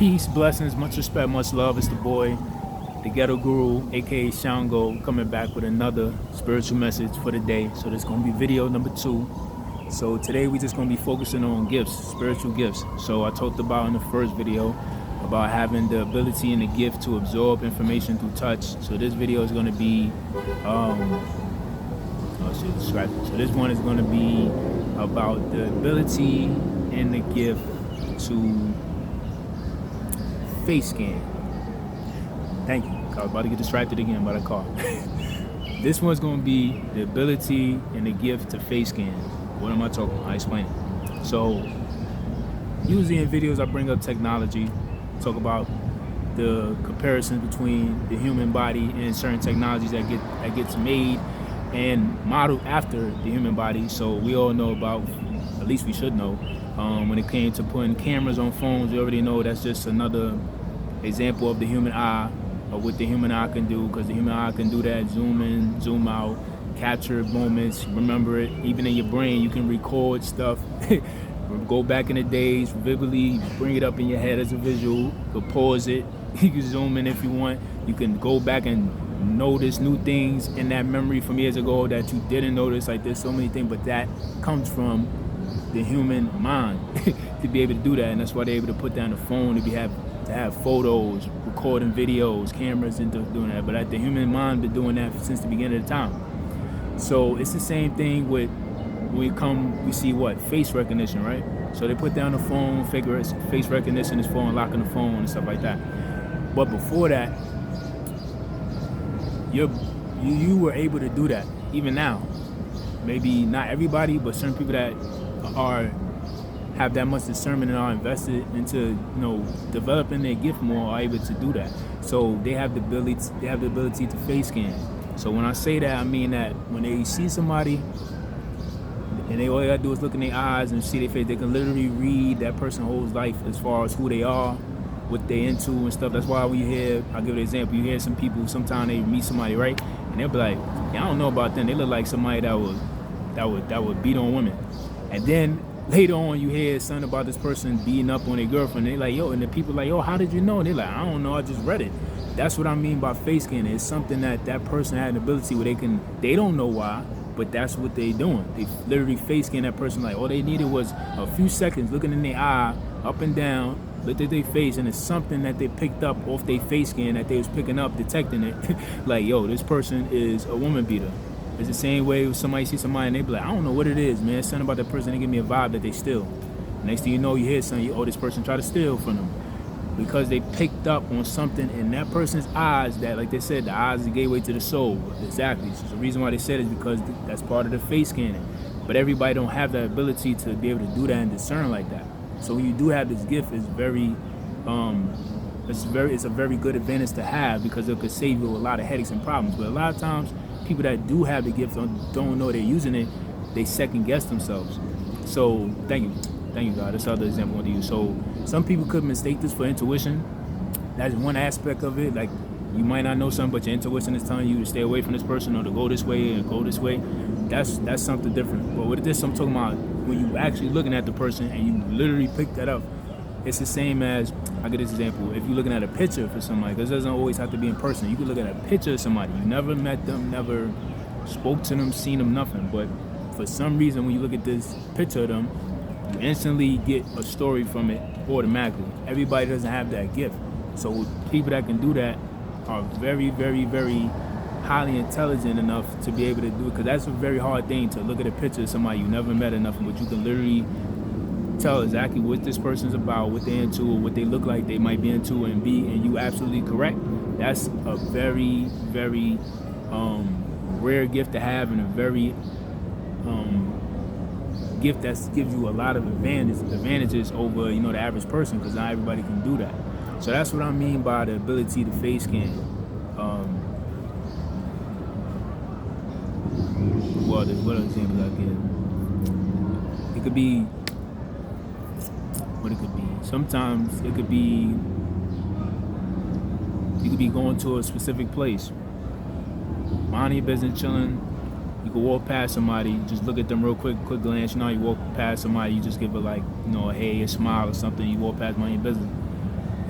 Peace, blessings, much respect, much love. It's the boy, the Ghetto Guru, aka Shango, coming back with another spiritual message for the day. So this is gonna be video number 2. So today we just gonna be focusing on gifts, spiritual gifts. So I talked about in the first video about having the ability and the gift to absorb information through touch. So this video is gonna be, so this one is gonna be about the ability and the gift to face scan. Thank you. I was about to get distracted again by the car. This one's gonna be the ability and the gift to face scan. What am I talking about? I explain it. So usually in videos I bring up technology, talk about the comparison between the human body and certain technologies that gets made and modeled after the human body. So we all know about, at least we should know, when it came to putting cameras on phones, we already know that's just another example of the human eye, of what the human eye can do, because the human eye can do that, zoom in, zoom out, capture moments, remember it. Even in your brain, you can record stuff, go back in the days, vividly bring it up in your head as a visual, you can pause it, you can zoom in if you want, you can go back and notice new things in that memory from years ago that you didn't notice. Like, there's so many things, but that comes from the human mind to be able to do that, and that's why they're able to put down the phone to have photos, recording videos, cameras, and doing that. But the human mind been doing that since the beginning of the time. So it's the same thing with when we see what face recognition, right? So they put down the phone, figure face recognition is for unlocking the phone and stuff like that. But before that, you were able to do that. Even now, maybe not everybody, but certain people that have that much discernment and are invested into developing their gift more are able to do that. So they have the ability to face scan. So when I say that, I mean that when they see somebody and all they gotta do is look in their eyes and see their face, they can literally read that person's whole life as far as who they are, what they into and stuff. That's why I'll give an example, you hear some people, sometimes they meet somebody, right? And they'll be like, yeah, I don't know about them. They look like somebody that would beat on women. And then later on, you hear something about this person beating up on their girlfriend. They're like, yo, and the people like, yo, how did you know? And they're like, I don't know, I just read it. That's what I mean by face scanning. It's something that person had an ability where they don't know why, but that's what they doing. They literally face scan that person. Like, all they needed was a few seconds looking in their eye, up and down, looked at their face, and it's something that they picked up off their face scan that they was picking up, detecting it. Like, yo, this person is a woman beater. It's the same way if somebody sees somebody and they be like, I don't know what it is, man. It's something about that person. They give me a vibe that they steal. Next thing you know, you hear something, this person tried to steal from them. Because they picked up on something in that person's eyes that, like they said, the eyes is the gateway to the soul. Exactly. So the reason why they said it is because that's part of the face scanning. But everybody don't have that ability to be able to do that and discern like that. So when you do have this gift, it's a very good advantage to have, because it could save you a lot of headaches and problems. But a lot of times, people that do have the gift don't know they're using it, they second guess themselves. So thank you God, that's another example I want to use. So some people could mistake this for intuition. That's one aspect of it. Like, you might not know something, but your intuition is telling you to stay away from this person or to go this way and go this way. That's something different. But with this, I'm talking about when you actually looking at the person and you literally pick that up. It's the same as, I'll give this example, if you're looking at a picture for somebody, because it doesn't always have to be in person. You can look at a picture of somebody, you never met them, never spoke to them, seen them, nothing. But for some reason, when you look at this picture of them, you instantly get a story from it automatically. Everybody doesn't have that gift. So people that can do that are very, very, very highly intelligent enough to be able to do it, because that's a very hard thing, to look at a picture of somebody you never met or nothing, but you can literally tell exactly what this person's about, what they're into, or what they look like they might be into, and you absolutely correct. That's a very, very rare gift to have, and a very gift that gives you a lot of advantages over the average person, because not everybody can do that. So that's what I mean by the ability to face scan. What examples I give? It could be what it could be. Sometimes it could be you could be going to a specific place, minding your business, chilling. You can walk past somebody, just look at them real quick glance. You walk past somebody, you just give it like, a hey, a smile or something. You walk past, mind your business.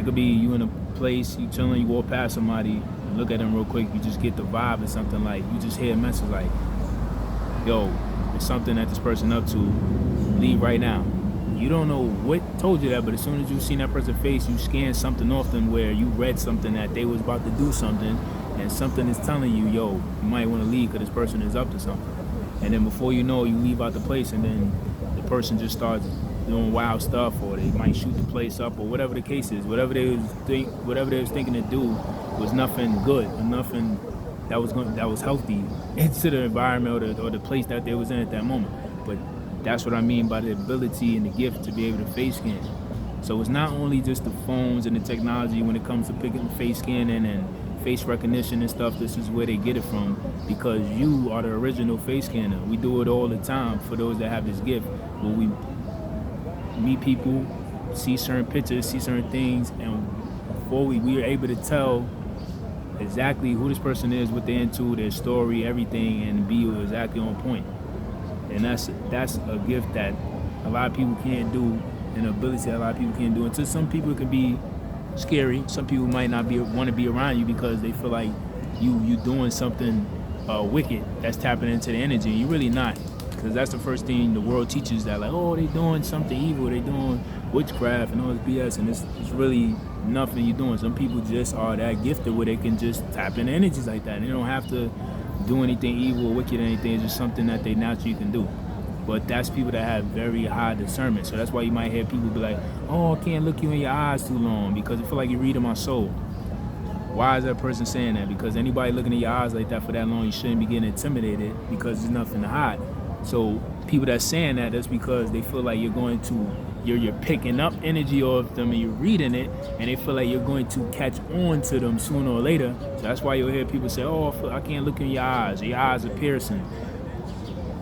It could be you in a place, you chilling, you walk past somebody, you look at them real quick, you just get the vibe or something, like you just hear a message like, yo, it's something that this person up to, leave right now. You don't know what told you that, but as soon as you seen that person's face, you scanned something off them where you read something that they was about to do something, and something is telling you, yo, you might want to leave because this person is up to something. And then before you know, you leave out the place, and then the person just starts doing wild stuff, or they might shoot the place up, or whatever the case is. Whatever they was thinking to do was nothing good, or nothing that was healthy into the environment or the place that they was in at that moment. But that's what I mean by the ability and the gift to be able to face scan. So it's not only just the phones and the technology when it comes to picking face scanning and face recognition and stuff. This is where they get it from, because you are the original face scanner. We do it all the time for those that have this gift. When we meet people, see certain pictures, see certain things, and before we are able to tell exactly who this person is, what they're into, their story, everything, and be exactly on point. And that's a gift that a lot of people can't do, an ability that a lot of people can't do. And to some people it can be scary. Some people might not want to be around you because they feel like you doing something wicked that's tapping into the energy. You're really not, because that's the first thing the world teaches, that like, oh, they doing something evil, they doing witchcraft and all this BS, and it's really nothing you're doing. Some people just are that gifted where they can just tap into energies like that, and they don't have to do anything evil or wicked or anything. It's just something that they naturally can do. But that's people that have very high discernment. So that's why you might hear people be like, oh, I can't look you in your eyes too long because I feel like you're reading my soul. Why is that person saying that? Because anybody looking in your eyes like that for that long, you shouldn't be getting intimidated, because there's nothing to hide. So people that's saying that's because they feel like you're picking up energy off them and you're reading it, and they feel like you're going to catch on to them sooner or later. So that's why you'll hear people say, oh, I can't look in your eyes are piercing.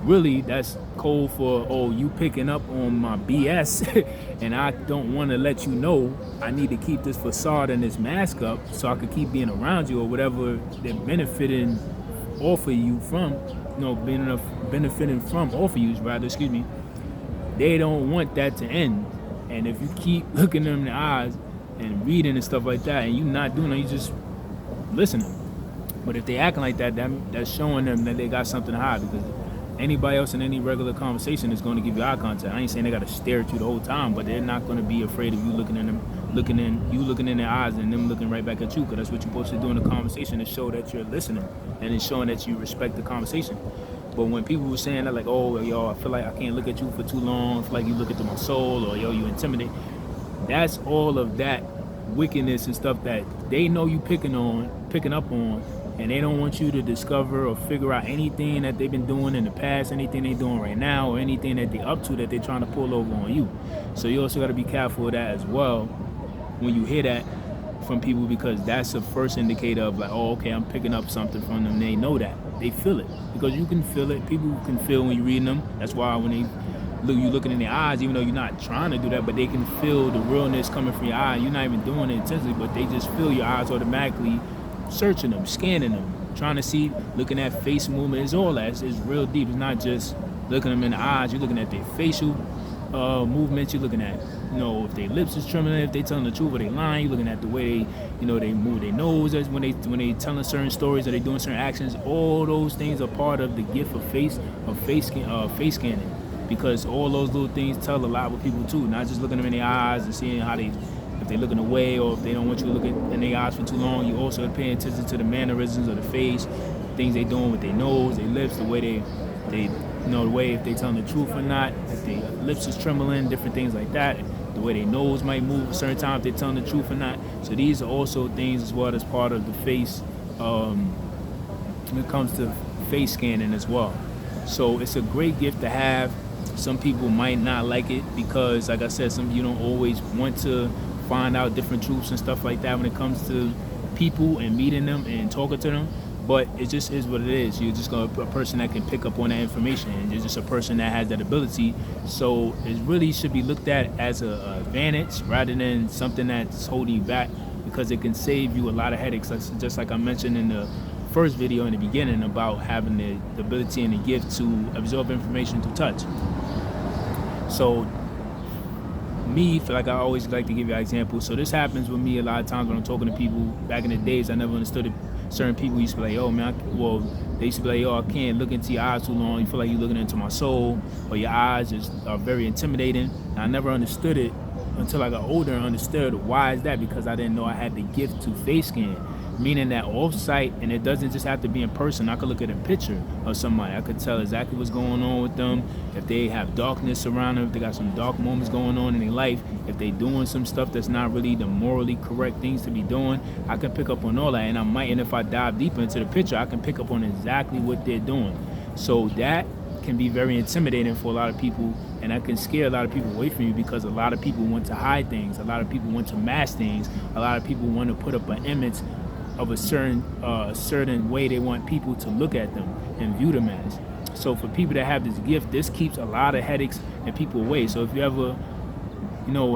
Really, that's code for, oh, you picking up on my BS and I don't want to let you know. I need to keep this facade and this mask up so I could keep being around you, or whatever they're benefiting off of you from, benefiting from off of you, rather, excuse me. They don't want that to end. And if you keep looking them in the eyes and reading and stuff like that, and you not doing it, you just listening. But if they acting like that, that's showing them that they got something to hide, because anybody else in any regular conversation is going to give you eye contact. I ain't saying they got to stare at you the whole time, but they're not going to be afraid of you looking in their eyes and them looking right back at you, because that's what you're supposed to do in a conversation, to show that you're listening, and it's showing that you respect the conversation. But when people were saying that, like, oh, yo, I feel like I can't look at you for too long, I feel like you look into my soul, or yo, you intimidate, that's all of that wickedness and stuff that they know you picking up on, and they don't want you to discover or figure out anything that they've been doing in the past, anything they're doing right now, or anything that they're up to that they're trying to pull over on you. So you also got to be careful of that as well when you hear that from people, because that's the first indicator of like, oh, okay, I'm picking up something from them. They know that. They feel it, because you can feel it. People can feel when you're reading them. That's why when you looking in their eyes, even though you're not trying to do that, but they can feel the realness coming from your eye. You're not even doing it intentionally, but they just feel your eyes automatically searching them, scanning them, trying to see, looking at face movement. It's all that. It's real deep. It's not just looking them in the eyes. You're looking at their facial movements. You're looking at, if their lips is trembling, if they telling the truth or they lying. You're looking at the way they move their nose when they telling certain stories or they doing certain actions. All those things are part of the gift of face scanning, because all those little things tell a lot with people too. Not just looking them in the eyes and seeing how if they're looking away, or if they don't want you to look in their eyes for too long. You also pay attention to the mannerisms of the face, things they doing with their nose, their lips, the way they the way if they telling the truth or not, if their lips is trembling, different things like that, the way their nose might move a certain time, if they're telling the truth or not. So these are also things as well as part of the face when it comes to face scanning as well. So it's a great gift to have. Some people might not like it because, like I said, some you don't always want to find out different truths and stuff like that when it comes to people and meeting them and talking to them. But it just is what it is. You're just a person that can pick up on that information, and you're just a person that has that ability. So it really should be looked at as an advantage rather than something that's holding you back, because it can save you a lot of headaches. Just like I mentioned in the first video in the beginning about having the ability and the gift to absorb information through touch. So me, feel like I always like to give you an example. So this happens with me a lot of times when I'm talking to people. Back in the days, I never understood it. Certain people used to be like, "Oh man," they used to be like, "Yo, I can't look into your eyes too long. You feel like you're looking into my soul, or your eyes just are very intimidating." And I never understood it until I got older and understood why is that, because I didn't know I had the gift to face scan. Meaning that off-site, and it doesn't just have to be in person. I could look at a picture of somebody. I could tell exactly what's going on with them. If they have darkness around them, if they got some dark moments going on in their life, if they doing some stuff that's not really the morally correct things to be doing, I can pick up on all that. And if I dive deeper into the picture, I can pick up on exactly what they're doing. So that can be very intimidating for a lot of people, and that can scare a lot of people away from you, because a lot of people want to hide things. A lot of people want to mask things. A lot of people want to put up an image of a certain way they want people to look at them and view them as. So for people that have this gift, this keeps a lot of headaches and people away. So if you ever,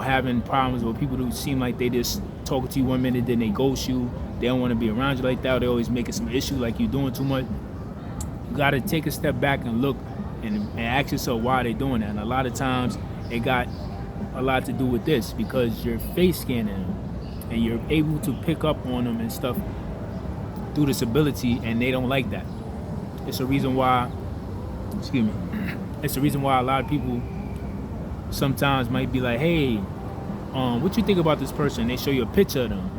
having problems with people who seem like they just talk to you 1 minute, then they ghost you, they don't want to be around you like that, or they always making some issue like you're doing too much, you got to take a step back and look and ask yourself why they're doing that. And a lot of times it got a lot to do with this, because you're face scanning them and you're able to pick up on them and stuff through this ability, and they don't like that. It's a reason why, it's the reason why a lot of people sometimes might be like, "Hey, what you think about this person?" They show you a picture of them.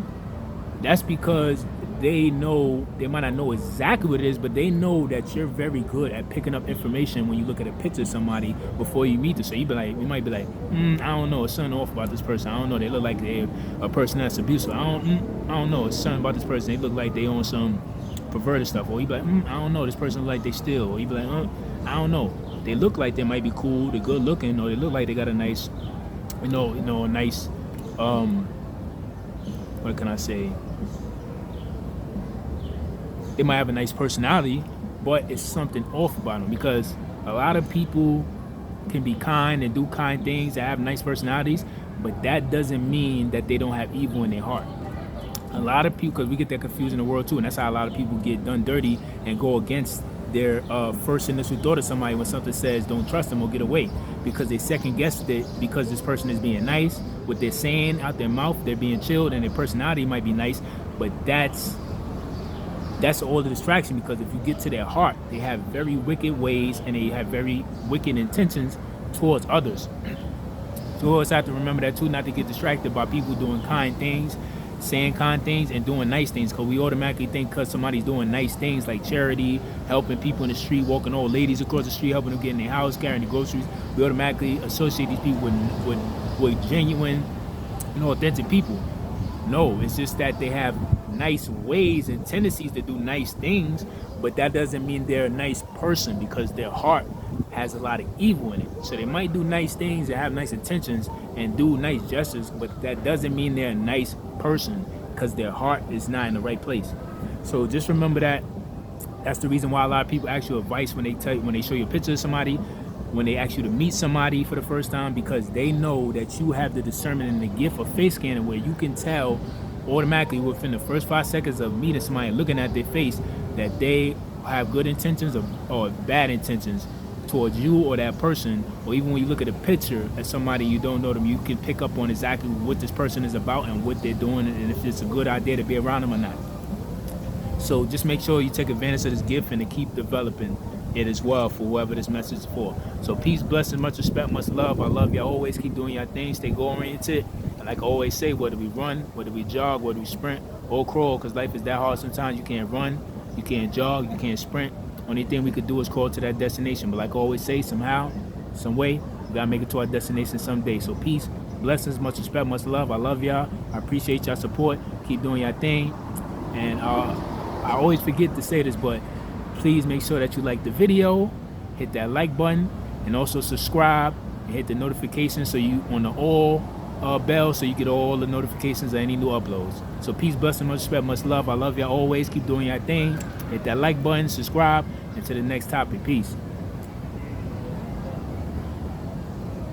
That's because they might not know exactly what it is, but they know that you're very good at picking up information when you look at a picture of somebody before you meet them. So you might be like, I don't know, it's something off about this person. I don't know, they look like they're a person that's abusive. I don't know, it's something about this person. They look like they own some perverted stuff. Or you be like, I don't know, this person look like they steal. Or you be like, I don't know. They look like they might be cool, they're good looking, or they look like they got a nice, a nice, what can I say? They might have a nice personality, but it's something off about them, because a lot of people can be kind and do kind things that have nice personalities, but that doesn't mean that they don't have evil in their heart. A lot of people, because we get that confused in the world too, and that's how a lot of people get done dirty and go against their first initial thought of somebody when something says don't trust them or get away, because they second guessed it because this person is being nice. What they're saying out their mouth, they're being chilled, and their personality might be nice, but that's all the distraction, because if you get to their heart, they have very wicked ways and they have very wicked intentions towards others. So we always have to remember that too, not to get distracted by people doing kind things, saying kind things, and doing nice things, because we automatically think because somebody's doing nice things like charity, helping people in the street, walking old ladies across the street, helping them get in their house, carrying the groceries, we automatically associate these people with genuine, authentic people. No, it's just that they have nice ways and tendencies to do nice things, but that doesn't mean they're a nice person, because their heart has a lot of evil in it. So they might do nice things and have nice intentions and do nice gestures, but that doesn't mean they're a nice person, because their heart is not in the right place. So just remember that. That's the reason why a lot of people ask you advice when they show you a picture of somebody, when they ask you to meet somebody for the first time, because they know that you have the discernment and the gift of face scanning, where you can tell automatically within the first 5 seconds of meeting somebody and looking at their face that they have good intentions or bad intentions towards you or that person. Or even when you look at a picture of somebody you don't know them, you can pick up on exactly what this person is about and what they're doing, and if it's a good idea to be around them or not. So just make sure you take advantage of this gift and to keep developing it as well for whoever this message is for. So peace, blessings, much respect, much love. I love y'all. Always keep doing your thing. Stay goal-oriented. And like I always say, whether we run, whether we jog, whether we sprint or crawl, because life is that hard sometimes. You can't run, you can't jog, you can't sprint. Only thing we could do is crawl to that destination. But like I always say, somehow, some way, we got to make it to our destination someday. So peace, blessings, much respect, much love. I love y'all. I appreciate y'all support. Keep doing your thing. And I always forget to say this, but please make sure that you like the video, hit that like button, and also subscribe and hit the notification so you on the all bell so you get all the notifications of any new uploads. So peace, blessing, much respect, much love. I love y'all always. Keep doing your thing. Hit that like button, subscribe, and to the next topic. Peace.